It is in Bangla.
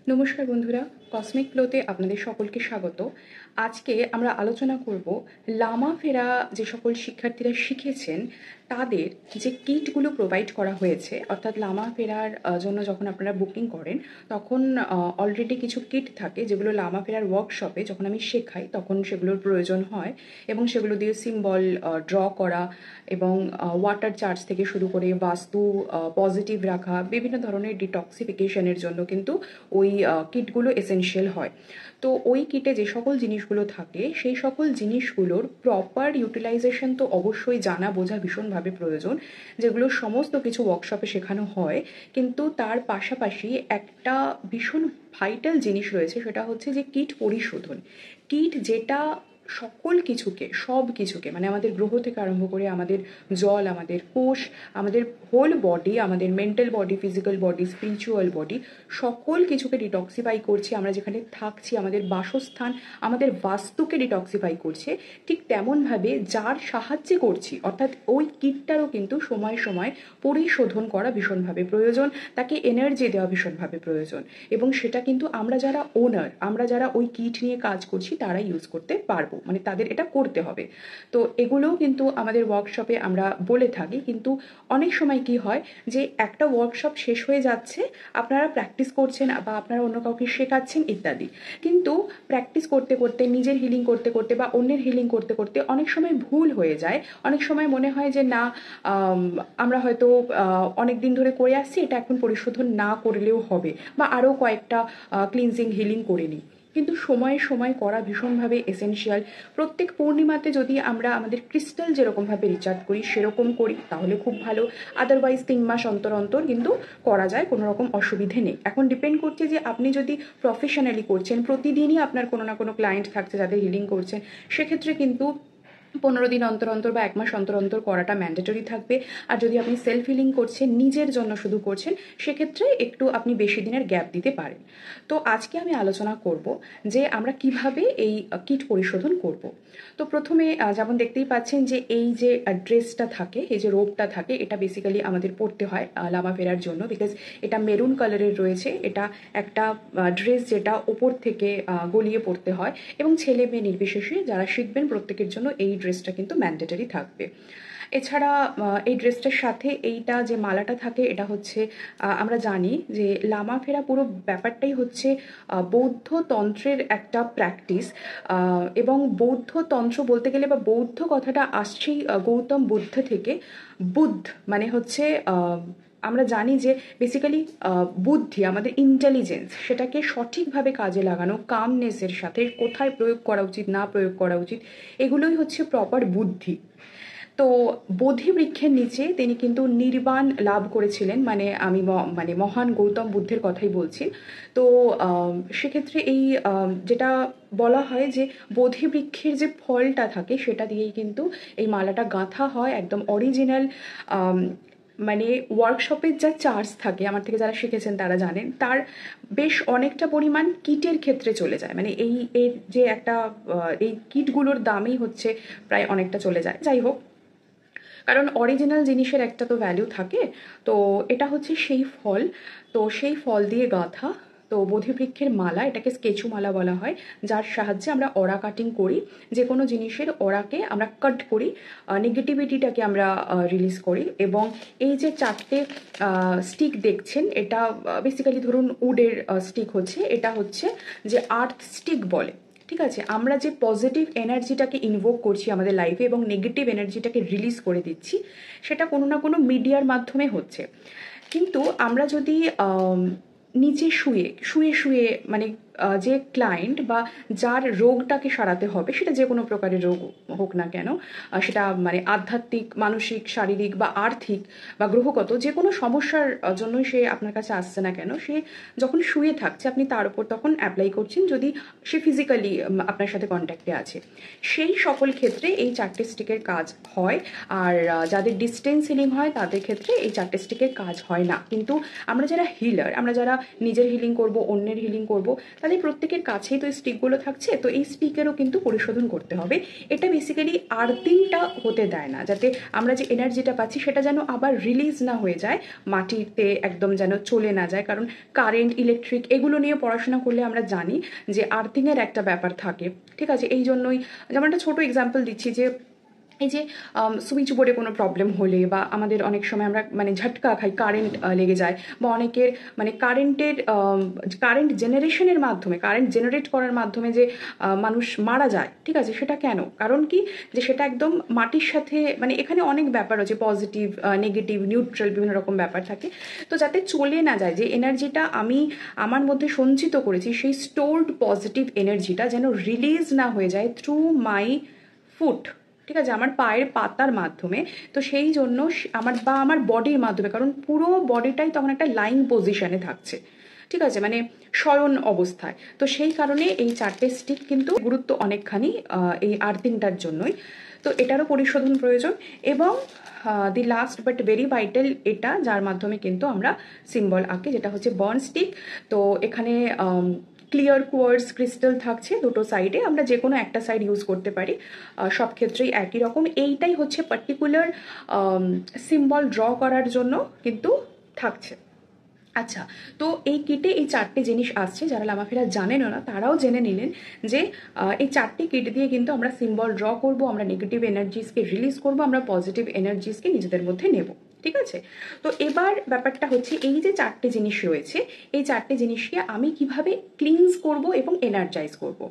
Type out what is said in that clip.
নমস্কার বন্ধুরা, কসমিক গ্লোতে আপনাদের সকলকে স্বাগত। আজকে আমরা আলোচনা করব লামা ফেরা যে সকল শিক্ষার্থীরা শিখেছেন তাদের যে কিটগুলো প্রোভাইড করা হয়েছে, অর্থাৎ লামা ফেরার জন্য যখন আপনারা বুকিং করেন তখন অলরেডি কিছু কিট থাকে যেগুলো লামা ফেরার ওয়ার্কশপে যখন আমি শেখাই তখন সেগুলোর প্রয়োজন হয় এবং সেগুলো দিয়ে সিম্বল ড্র করা এবং ওয়াটার চার্জ থেকে শুরু করে বাস্তু পজিটিভ রাখা, বিভিন্ন ধরনের ডিটক্সিফিকেশনের জন্য কিন্তু ওই কিটগুলো এসেনশিয়াল হয়। তো ওই কিটে যে সকল জিনিসগুলো থাকে সেই সকল জিনিসগুলোর প্রপার ইউটিলাইজেশন তো অবশ্যই জানা বোঝা ভীষণভাবে প্রয়োজন, যেগুলো সমস্ত কিছু ওয়ার্কশপে শেখানো হয়। কিন্তু তার পাশাপাশি একটা ভীষণ ভাইটাল জিনিস রয়েছে, সেটা হচ্ছে যে কিট পরিশোধন। কিট যেটা সকল কিছুকে, সব কিছুকে, মানে আমাদের গ্রহ থেকে আরম্ভ করে আমাদের জল, আমাদের কোষ, আমাদের হোল বডি, আমাদের mental body, physical body, spiritual body, সকল কিছুকে ডিটক্সিফাই করছে। আমরা যেখানে থাকছি, আমাদের বাসস্থান, আমাদের বাস্তুকে ডিটক্সিফাই করছে। ঠিক তেমনভাবে যার সাহায্যে করছি, অর্থাৎ ওই কিটটারও কিন্তু সময় সময় পরিশোধন করা ভীষণভাবে প্রয়োজন, তাকে এনার্জি দেওয়া ভীষণভাবে প্রয়োজন। এবং সেটা কিন্তু আমরা যারা ওনার, আমরা যারা ওই কিট নিয়ে কাজ করছি তারাই ইউজ করতে পারবো, মানে তাদের এটা করতে হবে। তো এগুলোও কিন্তু আমাদের ওয়ার্কশপে আমরা বলে থাকি। কিন্তু অনেক সময় কি হয় যে একটা ওয়ার্কশপ শেষ হয়ে যাচ্ছে, আপনারা প্র্যাকটিস করছেন বা আপনারা অন্য কাউকে শেখাচ্ছেন ইত্যাদি, কিন্তু প্র্যাকটিস করতে করতে, নিজের হিলিং করতে করতে বা অন্যের হিলিং করতে করতে অনেক সময় ভুল হয়ে যায়। অনেক সময় মনে হয় যে না, আমরা হয়তো অনেক দিন ধরে করে আসছি, এটা এখন পরিশোধন না করলেও হবে, বা আরও কয়েকটা ক্লিনজিং হিলিং করে নিই। কিন্তু সময়ে সময় করা ভীষণভাবে এসেনশিয়াল। প্রত্যেক পূর্ণিমাতে যদি আমরা আমাদের ক্রিস্টাল যেরকমভাবে রিচার্জ করি সেরকম করি তাহলে খুব ভালো। আদারওয়াইজ 3 মাস অন্তর অন্তর কিন্তু করা যায়, কোনো রকম অসুবিধে নেই। এখন ডিপেন্ড করছে যে আপনি যদি প্রফেশনালি করছেন, প্রতিদিনই আপনার কোনো না কোনো ক্লায়েন্ট থাকছে যাদের হিলিং করছেন, সেক্ষেত্রে কিন্তু 15 দিন অন্তর অন্তর বা 1 মাস অন্তর অন্তর করাটা ম্যান্ডেটরি থাকবে। আর যদি আপনি সেলফ হিলিং করছেন, নিজের জন্য শুধু করছেন, সেক্ষেত্রে একটু আপনি বেশি দিনের গ্যাপ দিতে পারেন। তো আজকে আমি আলোচনা করব যে আমরা কিভাবে এই কিট পরিশোধন করব। তো প্রথমে যেমন দেখতেই পাচ্ছেন যে এই যে ড্রেসটা থাকে, এই যে রোবটা থাকে, এটা বেসিক্যালি আমাদের পরতে হয় লামা ফেরার জন্য, বিকজ এটা মেরুন কালারের রয়েছে। এটা একটা ড্রেস যেটা ওপর থেকে গলিয়ে পরতে হয় এবং ছেলে মেয়ে নির্বিশেষে যারা শিখবেন প্রত্যেকের জন্য এই ড্রেসটা কিন্তু ম্যান্ডেটরি থাকবে। এছাড়া এই ড্রেসটার সাথে এইটা যে মালাটা থাকে, এটা হচ্ছে আমরা জানি যে লামা ফেরা পুরো ব্যাপারটাই হচ্ছে বৌদ্ধ তন্ত্রের একটা প্র্যাকটিস। এবং বৌদ্ধ তন্ত্র বলতে গেলে বা বৌদ্ধ কথাটা আসছেই গৌতম বুদ্ধ থেকে। বুদ্ধ মানে হচ্ছে আমরা জানি যে বেসিক্যালি বুদ্ধি, আমাদের ইন্টেলিজেন্স, সেটাকে সঠিকভাবে কাজে লাগানো, কামনেসের সাথে কোথায় প্রয়োগ করা উচিত না প্রয়োগ করা উচিত, এগুলোই হচ্ছে প্রপার বুদ্ধি। তো বোধি বৃক্ষের নিচে তিনি কিন্তু নির্বাণ লাভ করেছিলেন, মানে আমি মানে মহান গৌতম বুদ্ধের কথাই বলছি। তো সেক্ষেত্রে এই যেটা বলা হয় যে বোধি বৃক্ষের যে ফলটা থাকে সেটা দিয়েই কিন্তু এই মালাটা গাঁথা হয়, একদম অরিজিনাল। মানে ওয়ার্কশপের যা চার্জ থাকে, আমার থেকে যারা শিখেছেন তারা জানেন, তার বেশ অনেকটা পরিমাণ কিটের ক্ষেত্রে চলে যায়। মানে এর যে একটা এই কিটগুলোর দামই হচ্ছে প্রায় অনেকটা চলে যায়। যাই হোক, কারণ অরিজিনাল জিনিসের একটা তো ভ্যালু থাকে। তো এটা হচ্ছে সেই ফল, তো সেই ফল দিয়ে গাঁথা। তো বোধিবৃক্ষের মালা, এটাকে স্কেচু মালা বলা হয়, যার সাহায্যে আমরা অরা কাটিং করি। যে কোনো জিনিসের অরাকে আমরা কাট করি, নেগেটিভিটিটাকে আমরা রিলিজ করি। এবং এই যে 4টে স্টিক দেখছেন, এটা বেসিক্যালি ধরুন উডের স্টিক হচ্ছে, এটা হচ্ছে যে আর্থ স্টিক বলে। ঠিক আছে, আমরা যে পজিটিভ এনার্জিটাকে ইনভোক করছি আমাদের লাইফে এবং নেগেটিভ এনার্জিটাকে রিলিজ করে দিচ্ছি, সেটা কোনো না কোনো মিডিয়ার মাধ্যমে হচ্ছে। কিন্তু আমরা যদি নিচে শুয়ে শুয়ে শুয়ে, মানে যে ক্লায়েন্ট বা যার রোগটাকে সারাতে হবে, সেটা যে কোনো প্রকারের রোগ হোক না কেন, সেটা মানে আধ্যাত্মিক, মানসিক, শারীরিক বা আর্থিক বা গ্রহগত যে কোনো সমস্যার জন্যই সে আপনার কাছে আসছে না কেন, সে যখন শুয়ে থাকছে আপনি তার উপর তখন অ্যাপ্লাই করছেন, যদি সে ফিজিক্যালি আপনার সাথে কন্ট্যাক্টে আছে। সেই সকল ক্ষেত্রে এই 4টে স্টিকের কাজ হয়। আর যাদের ডিস্টেন্স হিলিং হয় তাদের ক্ষেত্রে এই 4টে স্টিকের কাজ হয় না। কিন্তু আমরা যারা হিলার, আমরা যারা নিজের হিলিং করব, অন্যের হিলিং করব, তাদের প্রত্যেকের কাছেই তো স্টিকগুলো থাকছে, তো এই স্টিকেরও কিন্তু পরিশোধন করতে হবে। এটা বেসিক্যালি আর্থিংটা হতে দেয় না, যাতে আমরা যে এনার্জিটা পাচ্ছি সেটা যেন আবার রিলিজ না হয়ে যায়, মাটিতে একদম যেন চলে না যায়। কারণ কারেন্ট, ইলেকট্রিক এগুলো নিয়ে পড়াশোনা করলে আমরা জানি যে আর্থিংয়ের একটা ব্যাপার থাকে, ঠিক আছে। এই জন্যই যেমন একটা ছোটো এক্সাম্পল দিচ্ছি, যে এই যে সুইচ বোর্ডে কোনো প্রবলেম হলে বা আমাদের অনেক সময় আমরা মানে ঝটকা খাই, কারেন্ট লেগে যায়, বা অনেকের মানে কারেন্ট জেনারেশনের মাধ্যমে, কারেন্ট জেনারেট করার মাধ্যমে যে মানুষ মারা যায়, ঠিক আছে, সেটা কেন? কারণ কি, যে সেটা একদম মাটির সাথে, মানে এখানে অনেক ব্যাপার আছে, পজিটিভ, নেগেটিভ, নিউট্রাল, বিভিন্ন রকম ব্যাপার থাকে। তো যাতে চলে না যায়, যে এনার্জিটা আমি আমার মধ্যে সঞ্চিত করেছি, সেই স্টোরড পজিটিভ এনার্জিটা যেন রিলিজ না হয়ে যায় থ্রু মাই ফুট, ঠিক আছে, আমার পায়ের পাতার মাধ্যমে। তো সেই জন্য আমার বডির মাধ্যমে, কারণ পুরো বডিটাই তখন একটা লাইং পজিশনে থাকছে, ঠিক আছে, মানে শয়ন অবস্থায়। তো সেই কারণে এই 4টে স্টিক কিন্তু গুরুত্ব অনেকখানি এই আর্থিংটার জন্যই। তো এটারও পরিশোধন প্রয়োজন। এবং the last but very vital, এটা যার মাধ্যমে কিন্তু আমরা সিম্বল আঁকি, যেটা হচ্ছে বর্ন স্টিক। তো এখানে ক্লিয়ার কোয়ার্টজ ক্রিস্টাল থাকছে দুটো সাইডে, আমরা যে কোনো একটা সাইড ইউজ করতে পারি, সব ক্ষেত্রেই একই রকম। এইটাই হচ্ছে পার্টিকুলার সিম্বল ড্র করার জন্য কিন্তু থাকছে। আচ্ছা, তো এই কিটে এই 4টে জিনিস আসছে, যারা লামাফেরা জানেনও না তারাও জেনে নিলেন যে এই 4টে কিট দিয়ে কিন্তু আমরা সিম্বল ড্র করব, আমরা নেগেটিভ এনার্জিসকে রিলিজ করব, আমরা পজিটিভ এনার্জিসকে নিজেদের মধ্যে নেব, ঠিক আছে। তো এবার ব্যাপারটা হচ্ছে, এই যে 4টে জিনিস রয়েছে, এই 4টে জিনিসকে আমি কিভাবে ক্লিনজ করব এবং এনার্জাইজ করব।